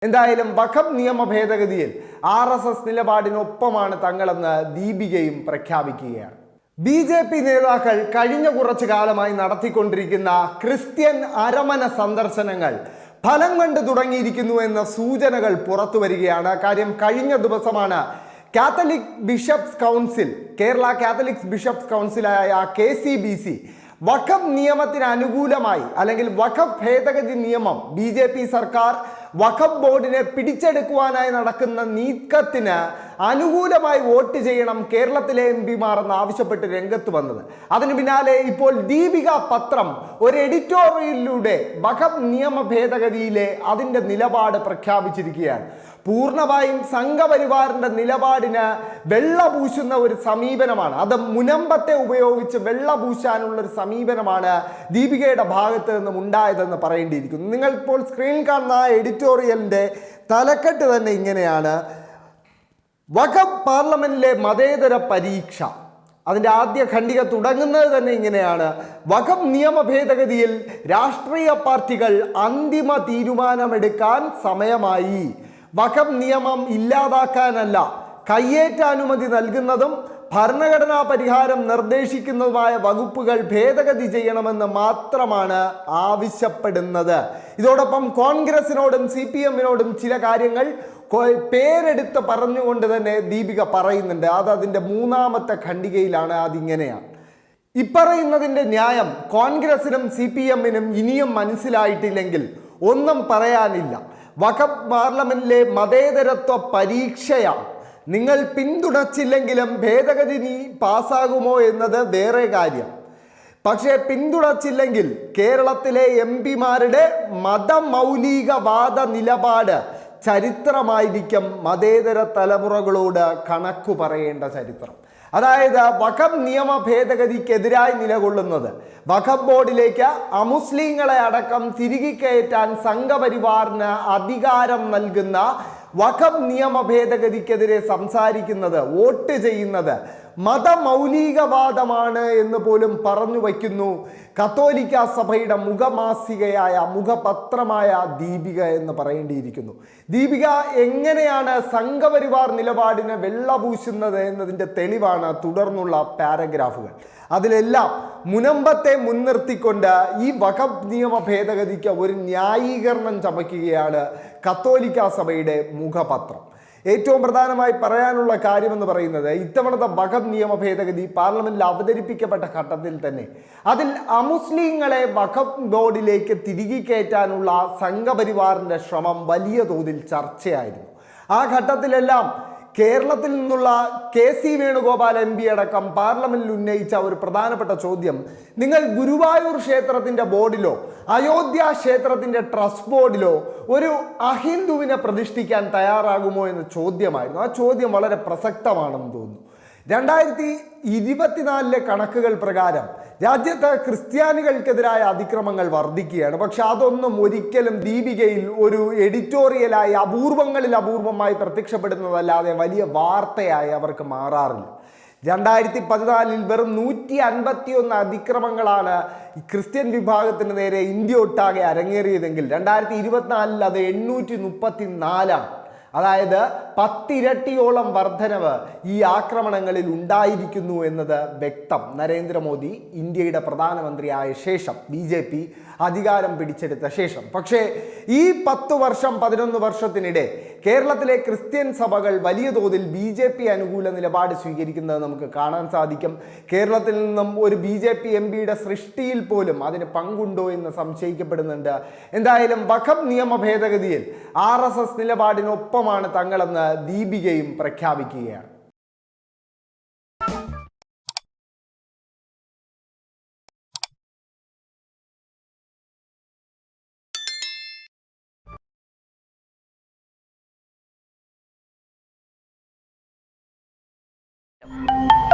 എന്തായാലും വഖഫ് നിയമ ഭേദഗതിയിൽ RSS നിലപാടിനൊപ്പമാണ് തങ്ങളെന്ന് ദീപികയും പ്രഖ്യാപിക്കുകയാണ്. BJP നേതാക്കൾ കഴിഞ്ഞ കുറച്ചു കാലമായി നടത്തിക്കൊണ്ടിരിക്കുന്ന ക്രിസ്ത്യൻ അരമന സന്ദർശനങ്ങൾ ഫലം കണ്ടു തുടങ്ങിയിരിക്കുന്നു എന്ന സൂചനകൾ പുറത്തു വരികയാണ്. കാര്യം കഴിഞ്ഞ ദിവസമാണ് Catholic bishops council, Kerala Catholic bishops കൗൺസിലായ KCBC വഖഫ് നിയമത്തിന് അനുകൂലമായി അല്ലെങ്കിൽ വഖഫ് ഭേദഗതി നിയമം BJP സർക്കാർ വഖഫ് ബോർഡിനെ പിടിച്ചെടുക്കുവാനായി നടക്കുന്ന നീക്കത്തിന് അനുകൂലമായി വോട്ട് ചെയ്യണം കേരളത്തിലെ MP-മാർ എന്ന് ആവശ്യപ്പെട്ട് രംഗത്ത് വന്നത്. അതിന് പിന്നാലെ ഇപ്പോൾ ദീപിക പത്രം ഒരു എഡിറ്റോറിയലിലൂടെ വഖഫ് നിയമ ഭേദഗതിയിലെ അതിൻ്റെ നിലപാട് പ്രഖ്യാപിച്ചിരിക്കുകയാണ്. പൂർണ്ണമായും സംഘപരിവാറിന്റെ നിലപാടിന് വെള്ളപൂശുന്ന ഒരു സമീപനമാണ്, അത് മുനമ്പത്തെ ഉപയോഗിച്ച് വെള്ളപൂശാനുള്ള ഒരു സമീപനമാണ് ദീപികയുടെ ഭാഗത്ത് നിന്നും ഉണ്ടായതെന്ന് പറയേണ്ടിയിരിക്കുന്നു. നിങ്ങൾ ഇപ്പോൾ സ്ക്രീനിൽ കാണുന്ന എഡിറ്റോറിയലിന്റെ തലക്കെട്ട് തന്നെ ഇങ്ങനെയാണ്: വഖഫ് പാർലമെന്റിലെ മതേതര പരീക്ഷ. അതിൻ്റെ ആദ്യ ഖണ്ഡിക തുടങ്ങുന്നത് തന്നെ ഇങ്ങനെയാണ്: വഖഫ് നിയമ ഭേദഗതിയിൽ രാഷ്ട്രീയ പാർട്ടികൾ അന്തിമ തീരുമാനമെടുക്കാൻ സമയമായി. വഖഫ് നിയമം ഇല്ലാതാക്കാനല്ല, കയ്യേറ്റാനുമതി നൽകുന്നതും ഭരണഘടനാ പരിഹാരം നിർദ്ദേശിക്കുന്നതുമായ വകുപ്പുകൾ ഭേദഗതി ചെയ്യണമെന്ന് മാത്രമാണ് ആവശ്യപ്പെടുന്നത്. ഇതോടൊപ്പം കോൺഗ്രസിനോടും CPM-നോടും ചില കാര്യങ്ങൾ പേരെടുത്ത് പറഞ്ഞുകൊണ്ട് തന്നെ ദീപിക പറയുന്നുണ്ട്. അത് അതിൻ്റെ മൂന്നാമത്തെ ഖണ്ഡികയിലാണ്. അതിങ്ങനെയാണ്: ഇപ്പറയുന്നതിൻ്റെ ന്യായം കോൺഗ്രസിനും CPM-നും ഇനിയും മനസ്സിലായിട്ടില്ലെങ്കിൽ ഒന്നും പറയാനില്ല. വഖഫ് പാർലമെന്റിലെ മതേതരത്വ പരീക്ഷയാണ്. നിങ്ങൾ പിന്തുണച്ചില്ലെങ്കിലും ഭേദഗതി പാസ്സാകുമോ എന്നത് വേറെ കാര്യം. പക്ഷേ പിന്തുണച്ചില്ലെങ്കിൽ കേരളത്തിലെ MP-മാരുടെ മതമൗലികവാദ നിലപാട് ചരിത്രമായിരിക്കും മതേതര തലമുറകളോട് കണക്കു പറയേണ്ട ചരിത്രം. അതായത് വഖഫ് നിയമ ഭേദഗതിക്കെതിരായി നിലകൊള്ളുന്നത്, വഖഫ് ബോർഡിലേക്ക് അമുസ്ലിങ്ങളെ അടക്കം തിരികെ കയറ്റാൻ സംഘപരിവാറിന് അധികാരം നൽകുന്ന വഖഫ് നിയമ ഭേദഗതിക്കെതിരെ സംസാരിക്കുന്നത്, വോട്ട് ചെയ്യുന്നത് മതമൗലികവാദമാണ് എന്ന് പോലും പറഞ്ഞു വയ്ക്കുന്നു കത്തോലിക്ക സഭയുടെ മുഖമാസികയായ മുഖപത്രമായ ദീപിക എന്ന് പറയേണ്ടിയിരിക്കുന്നു. ദീപിക എങ്ങനെയാണ് സംഘപരിവാർ നിലപാടിനെ വെള്ളപൂശുന്നത് എന്നതിൻ്റെ തെളിവാണ് തുടർന്നുള്ള പാരഗ്രാഫുകൾ. അതിലെല്ലാം മുനമ്പത്തെ മുൻനിർത്തിക്കൊണ്ട് ഈ വഖഫ് നിയമ ഭേദഗതിക്ക് ഒരു ന്യായീകരണം ചമയ്ക്കുകയാണ് കത്തോലിക്ക സഭയുടെ മുഖപത്രം. ഏറ്റവും പ്രധാനമായി പറയാനുള്ള കാര്യമെന്ന് പറയുന്നത്, ഇത്തവണത്തെ വഖഫ് നിയമ ഭേദഗതി പാർലമെന്റിൽ അവതരിപ്പിക്കപ്പെട്ട ഘട്ടത്തിൽ തന്നെ അതിൽ അമുസ്ലിങ്ങളെ വഖഫ് ബോർഡിലേക്ക് തിരികെ കയറ്റാനുള്ള സംഘപരിവാറിന്റെ ശ്രമം വലിയ തോതിൽ ചർച്ചയായിരുന്നു. ആ ഘട്ടത്തിലെല്ലാം കേരളത്തിൽ നിന്നുള്ള KC വേണുഗോപാൽ MP അടക്കം പാർലമെന്റിൽ ഉന്നയിച്ച ഒരു പ്രധാനപ്പെട്ട ചോദ്യം, നിങ്ങൾ ഗുരുവായൂർ ക്ഷേത്രത്തിന്റെ ബോർഡിലോ അയോധ്യ ക്ഷേത്രത്തിന്റെ ട്രസ്റ്റ് ബോർഡിലോ ഒരു അഹിന്ദുവിനെ പ്രതിഷ്ഠിക്കാൻ തയ്യാറാകുമോ എന്ന ചോദ്യമായിരുന്നു. ആ ചോദ്യം വളരെ പ്രസക്തമാണെന്ന് തോന്നുന്നു. 2024 കണക്കുകൾ പ്രകാരം രാജ്യത്ത് ക്രിസ്ത്യാനികൾക്കെതിരായ അതിക്രമങ്ങൾ വർദ്ധിക്കുകയാണ്. പക്ഷെ അതൊന്നും ഒരിക്കലും ദീപികയിൽ ഒരു എഡിറ്റോറിയലായി അപൂർവങ്ങളിൽ അപൂർവമായി പ്രത്യക്ഷപ്പെടുന്നതല്ലാതെ വലിയ വാർത്തയായി അവർക്ക് മാറാറില്ല. 2014 വെറും 151 അതിക്രമങ്ങളാണ് ക്രിസ്ത്യൻ വിഭാഗത്തിന് നേരെ ഇന്ത്യ ഒട്ടാകെ അരങ്ങേറിയതെങ്കിൽ 2024 അത് 834ആണ്. അതായത് 10 ഇരട്ടിയോളം വർധനവ് ഈ ആക്രമണങ്ങളിൽ ഉണ്ടായിരിക്കുന്നു എന്നത് വ്യക്തം. നരേന്ദ്രമോദി ഇന്ത്യയുടെ പ്രധാനമന്ത്രിയായ ശേഷം, BJP അധികാരം പിടിച്ചെടുത്ത ശേഷം. പക്ഷേ ഈ 10 വർഷം 11 വർഷത്തിനിടെ കേരളത്തിലെ ക്രിസ്ത്യൻ സഭകൾ വലിയ തോതിൽ BJP അനുകൂല നിലപാട് സ്വീകരിക്കുന്നത് നമുക്ക് കാണാൻ സാധിക്കും. കേരളത്തിൽ നിന്നും ഒരു BJP MP-യുടെ സൃഷ്ടിയിൽ പോലും അതിന് പങ്കുണ്ടോ എന്ന് സംശയിക്കപ്പെടുന്നുണ്ട്. എന്തായാലും വഖഫ് നിയമ ഭേദഗതിയിൽ RSS നിലപാടിനൊപ്പമാണ് തങ്ങളെന്ന് ദീപികയും പ്രഖ്യാപിക്കുകയാണ്. Thank you.